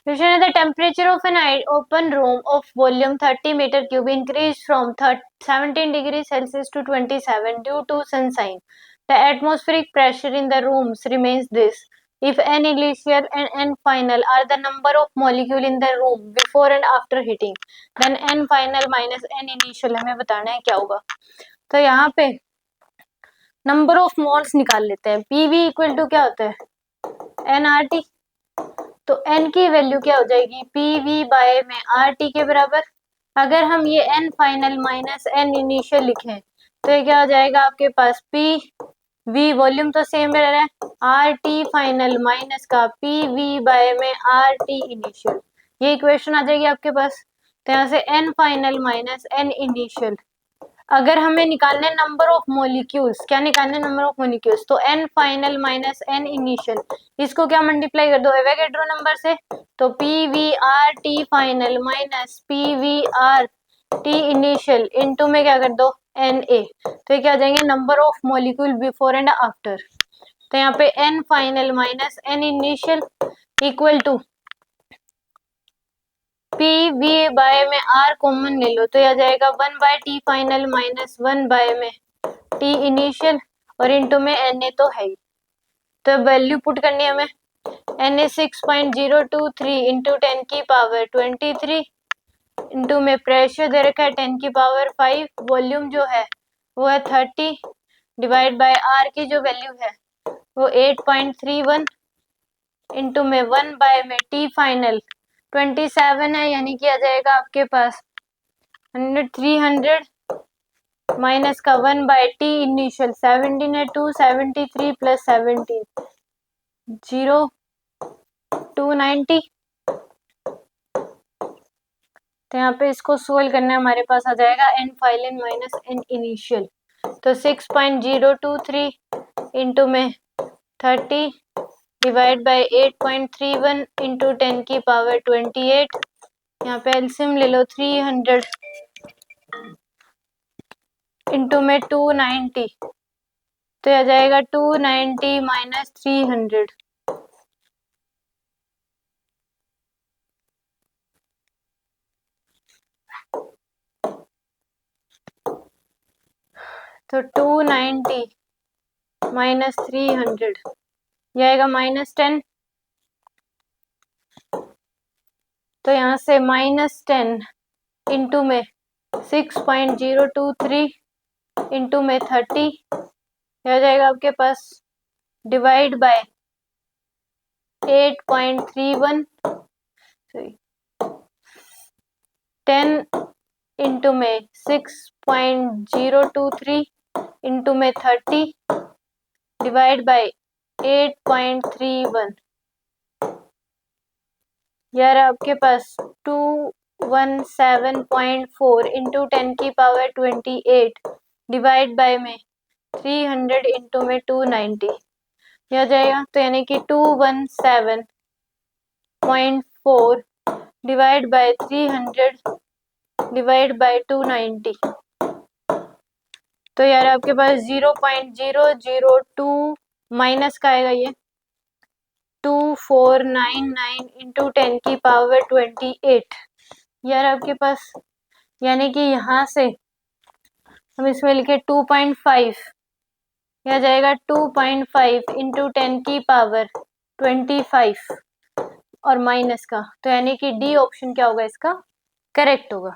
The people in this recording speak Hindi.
Question is the temperature of an open room of volume 30 meter cube increased from 17 degrees Celsius to 27 due to sunshine. The atmospheric pressure in the rooms remains this. If n initial and n final are the number of molecule in the room before and after heating, then n final minus n initial हमें बताना है क्या होगा. तो यहाँ पे नंबर ऑफ मोल्स निकाल लेते हैं. पीवी इक्वल टू क्या होता है, एनआरटी. तो n की वैल्यू क्या हो जाएगी, पीवी बाय में आरटी के बराबर. अगर हम ये n final minus n initial लिखें तो ये क्या हो जाएगा आपके पास, पी वी वॉल्यूम तो सेम रह रहा है, आर टी फाइनल माइनस का पी वी बाय में आर टी इनिशियल. ये इक्वेशन आ जाएगी आपके पास. तो यहाँ से n final minus n initial. अगर हमें निकालने नंबर ऑफ मोलिक्यूल्स, क्या निकालने नंबर ऑफ मोलिक्यूल्स, तो n final minus n initial, इसको क्या मल्टीप्लाई कर दो एवोगैड्रो नंबर से. तो P V R T final minus P V R T initial into में क्या कर दो एन ए. तो ये क्या आ जाएंगे, number of molecule before and after. तो यहाँ पे n final minus n initial equal to P V by में आर कॉमन ले लो तो यह आ जाएगा 1 by T final minus 1 by में टी इनिशियल और इनटू में एन ए तो है ही. तो वैल्यू पुट करनी है हमें. एन ए 6.023 इंटू 10 की पावर 23 इंटू में प्रेशर दे रखा है 10 की पावर 5, वॉल्यूम जो है वो है 30 डिवाइड बाय आर की जो वैल्यू है वो 8.31 इंटू में 1 बाय में टी फाइनल 27 है, यानी कि आ जाएगा आपके पास 300 माइनस का 1 बाय टी इनिशियल 17 है 273 प्लस 17 0 290. तो यहाँ पे इसको सोल्व करना है, हमारे पास आ जाएगा n final minus n initial. तो 6.023 इंटू में 30 डिवाइड बाय 8.31 इंटू 10 की पावर 28. यहाँ पे एलसीएम ले लो 300 इंटू में 290 तो आ जाएगा 290 माइनस 300. तो 290 माइनस 300 ये आएगा -10. तो यहाँ से -10 इंटू में 6.023 इंटू में 30 आ जाएगा आपके पास डिवाइड बाय 8.31 10 इंटू में 6.023 इंटू में 30 डिवाइड बाय 8.31. यार आपके पास 217.4 इंटू 10 की पावर 28 डिवाइड बाय में 300 इंटू में 290 यह आ जाएगा. तो यानी कि 217.4 डिवाइड बाय 300 डिवाइड बाय 290. तो यार आपके पास 0.002 माइनस का आएगा ये 2499 इंटू 10 की पावर 28. यार आपके पास यानी कि यहाँ से हम इसमें लिखे 2.5 यह जाएगा 2.5 इंटू 10 की पावर 25 और माइनस का. तो यानी कि डी ऑप्शन क्या होगा इसका करेक्ट होगा.